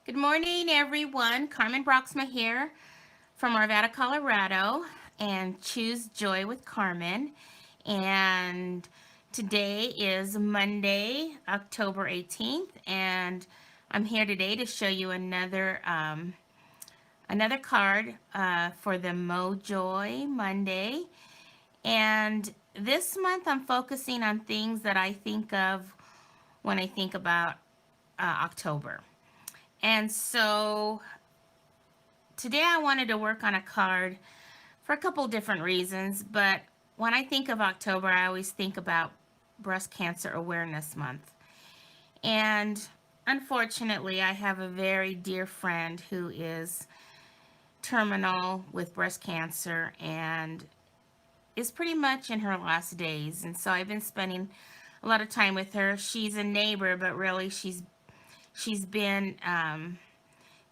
Good morning, everyone. Carmen Braaksma here from Arvada, Colorado, and Choose Joy with Carmen. And today is Monday, October 18th, and I'm here today to show you another card for the MoJOY Monday. And this month, I'm focusing on things that I think of when I think about October. And so today I wanted to work on a card for a couple different reasons, but when I think of October, I always think about Breast Cancer Awareness Month. And unfortunately, I have a very dear friend who is terminal with breast cancer and is pretty much in her last days. And so I've been spending a lot of time with her. She's a neighbor, but really she's been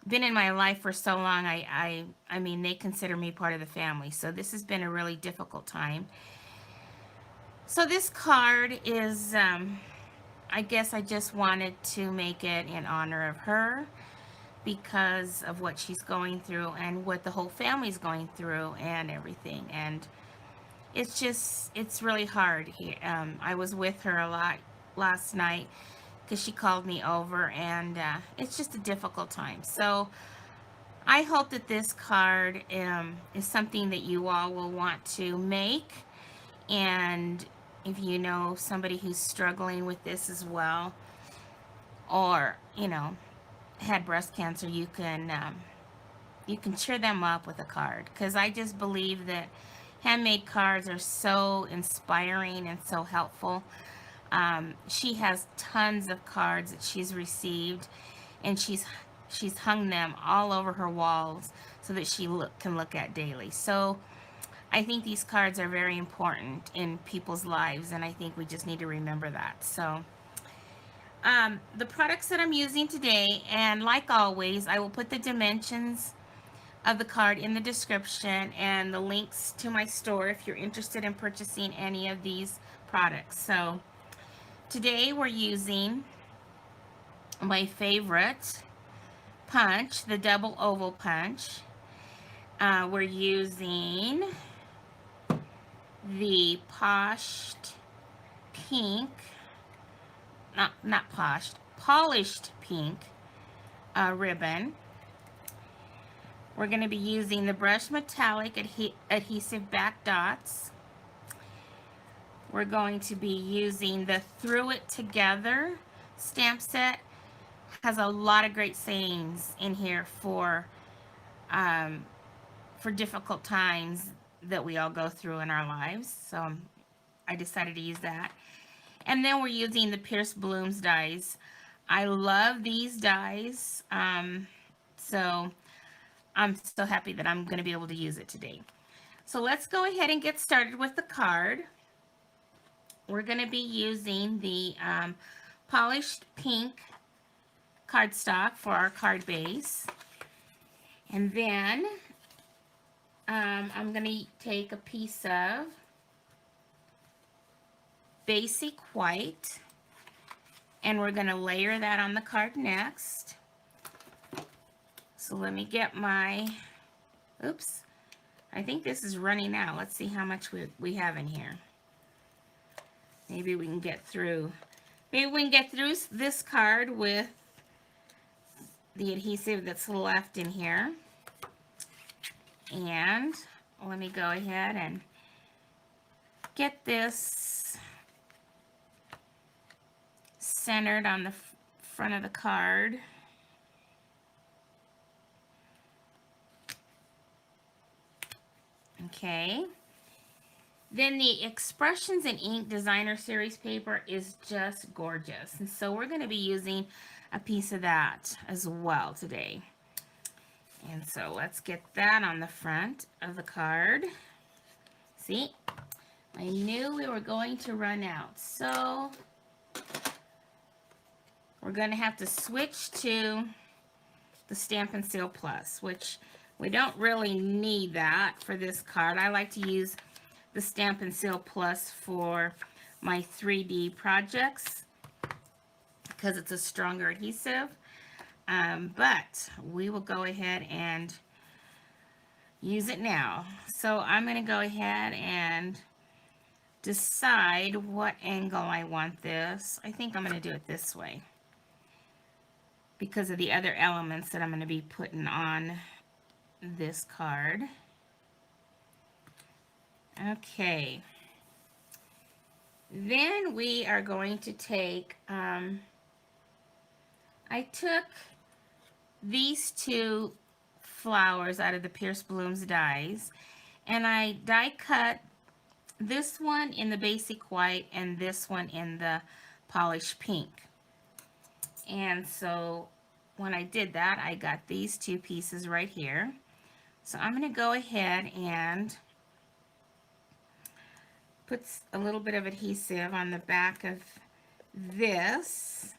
in my life for so long. I mean, they consider me part of the family. So this has been a really difficult time. So this card is, I guess I just wanted to make it in honor of her because of what she's going through and what the whole family's going through and everything. And it's really hard here. I was with her a lot last night because she called me over, and it's just a difficult time. So I hope that this card is something that you all will want to make. And if you know somebody who's struggling with this as well, or had breast cancer, you can cheer them up with a card, because I just believe that handmade cards are so inspiring and so helpful. She has tons of cards that she's received, and she's hung them all over her walls so that can look at daily. So I think these cards are very important in people's lives, and I think we just need to remember that. So the products that I'm using today, and like always, I will put the dimensions of the card in the description and the links to my store if you're interested in purchasing any of these products. So today we're using my favorite punch, the double oval punch. We're using the pink, not polished pink ribbon. We're going to be using the Brush Metallic Adhesive Back Dots. We're going to be using the Through It Together stamp set. Has a lot of great sayings in here for difficult times that we all go through in our lives. So I decided to use that. And then we're using the Pierce Blooms dies. I love these dies. So I'm so happy that I'm going to be able to use it today. So let's go ahead and get started with the card. We're going to be using the polished pink cardstock for our card base. And then I'm going to take a piece of basic white, and we're going to layer that on the card next. So let me get my, oops, I think this is running out. Let's see how much we have in here. Maybe we can get through this card with the adhesive that's left in here. And let me go ahead and get this centered on the front of the card. Okay. Then the Expressions in Ink Designer Series paper is just gorgeous. And so we're going to be using a piece of that as well today. And so let's get that on the front of the card. See, I knew we were going to run out. So we're going to have to switch to the Stampin' Seal Plus, which we don't really need that for this card. I like to use the Stampin' Seal Plus for my 3D projects because it's a stronger adhesive. but we will go ahead and use it now. So I'm going to go ahead and decide what angle I want this. I think I'm going to do it this way because of the other elements that I'm going to be putting on this card. Okay. Then we are going to take, I took these two flowers out of the Pierce Blooms dies, and I die cut this one in the basic white and this one in the polished pink. And so when I did that, I got these two pieces right here. So I'm going to go ahead and put a little bit of adhesive on the back of this,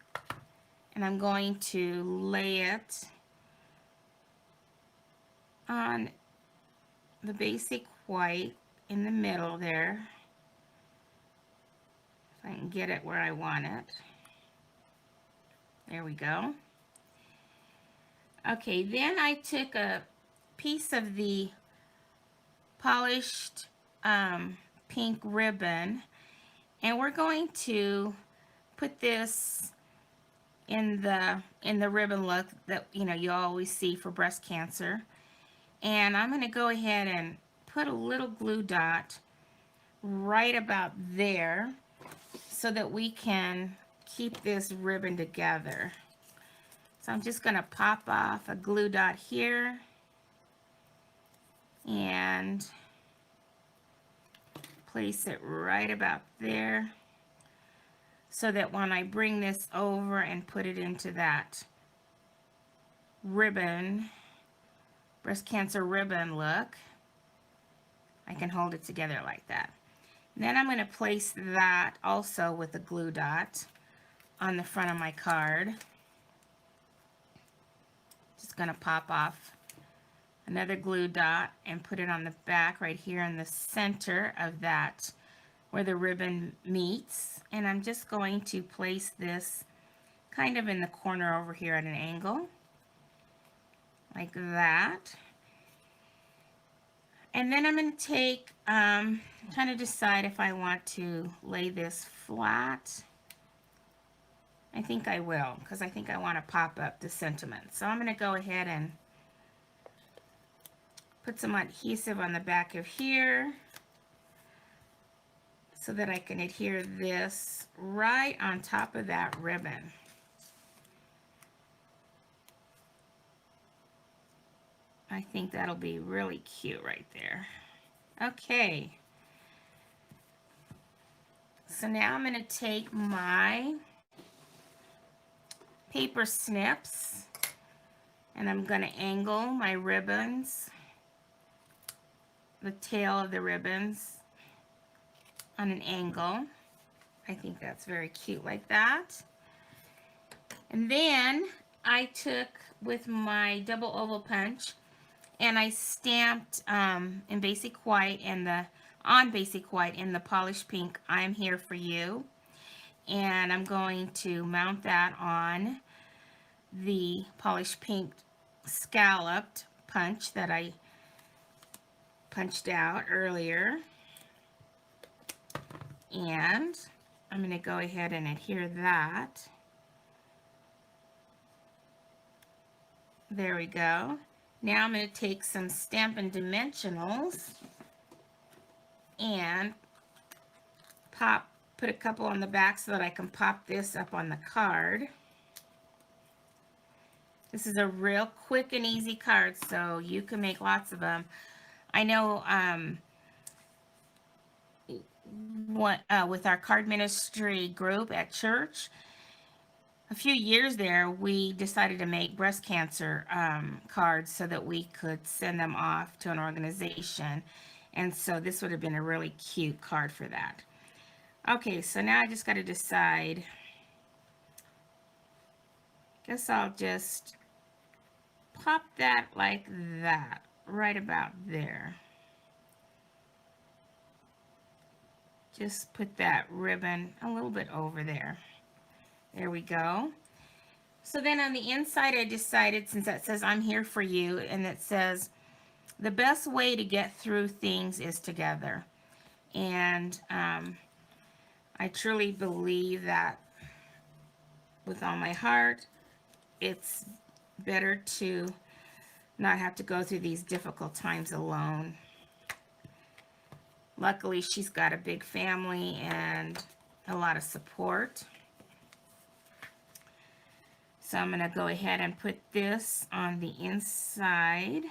and I'm going to lay it on the basic white in the middle there, if I can get it where I want it. There we go. Okay, then I took a piece of the polished pink ribbon, and we're going to put this in the ribbon look that you always see for breast cancer. And I'm going to go ahead and put a little glue dot right about there so that we can keep this ribbon together. So I'm just going to pop off a glue dot here and place it right about there so that when I bring this over and put it into that ribbon, breast cancer ribbon look, I can hold it together like that. And then I'm going to place that also with a glue dot on the front of my card. Just going to pop off another glue dot and put it on the back right here in the center of that where the ribbon meets. And I'm just going to place this kind of in the corner over here at an angle like that. And then I'm going to take, kind of decide if I want to lay this flat. I think I will, because I think I want to pop up the sentiment. So I'm going to go ahead and put some adhesive on the back of here so that I can adhere this right on top of that ribbon. I think that'll be really cute right there. Okay. So now I'm going to take my paper snips and I'm going to angle my ribbons, the tail of the ribbons on an angle. I think that's very cute like that. And then I took with my double oval punch and I stamped in basic white and on basic white in the polished pink, I'm here for you. And I'm going to mount that on the polished pink scalloped punch that I punched out earlier. And I'm going to go ahead and adhere that. There we go. Now I'm going to take some Stampin' Dimensionals and put a couple on the back so that I can pop this up on the card. This is a real quick and easy card, so you can make lots of them. I know with our card ministry group at church, a few years there, we decided to make breast cancer cards so that we could send them off to an organization. And so this would have been a really cute card for that. Okay, so now I just got to decide. Guess I'll just pop that like that, right about there. Just put that ribbon a little bit over there. There we go. So then on the inside, I decided, since that says I'm here for you, and it says the best way to get through things is together. And I truly believe that with all my heart, it's better to not have to go through these difficult times alone. Luckily, she's got a big family and a lot of support. So I'm going to go ahead and put this on the inside.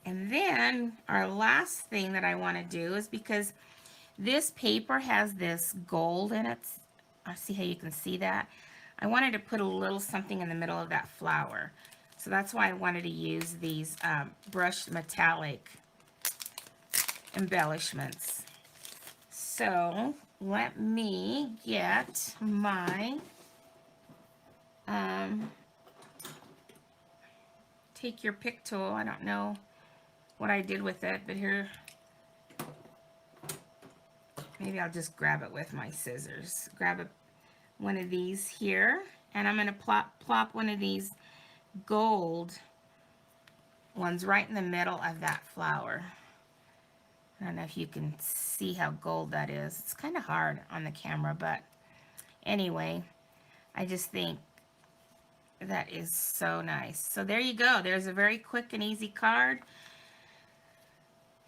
And then our last thing that I want to do is, because this paper has this gold in it, I see how you can see that. I wanted to put a little something in the middle of that flower. So that's why I wanted to use these brushed metallic embellishments. So let me get my, take your pick tool. I don't know what I did with it, but here, maybe I'll just grab it with my scissors. Grab one of these here, and I'm going to plop one of these gold ones right in the middle of that flower. I don't know if you can see how gold that is. It's kind of hard on the camera, but anyway, I just think that is so nice. So there you go. There's a very quick and easy card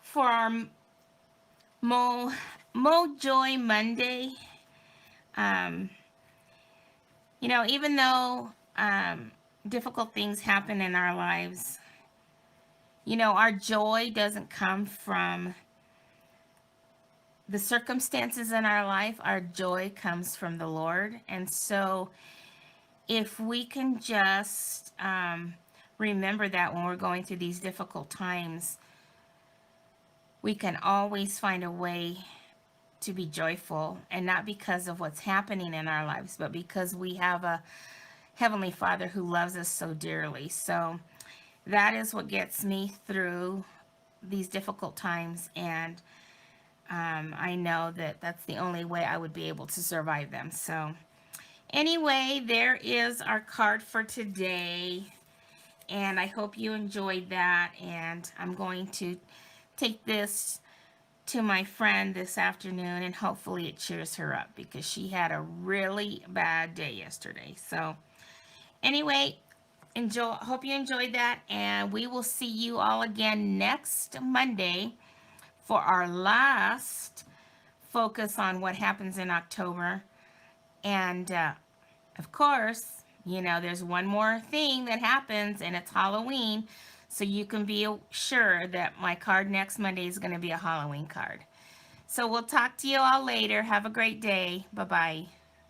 for our MoJOY Monday. You know, even though difficult things happen in our lives, you know, our joy doesn't come from the circumstances in our life. Our joy comes from the Lord. And so if we can just remember that when we're going through these difficult times, we can always find a way to be joyful, and not because of what's happening in our lives, but because we have a Heavenly Father who loves us so dearly. So that is what gets me through these difficult times, and I know that that's the only way I would be able to survive them. So anyway, there is our card for today, and I hope you enjoyed that. And I'm going to take this to my friend this afternoon, and hopefully it cheers her up, because she had a really bad day yesterday. So anyway, hope you enjoyed that, and we will see you all again next Monday for our last focus on what happens in October. And of course, you know, there's one more thing that happens, and it's Halloween. So you can be sure that my card next Monday is going to be a Halloween card. So we'll talk to you all later. Have a great day. Bye-bye.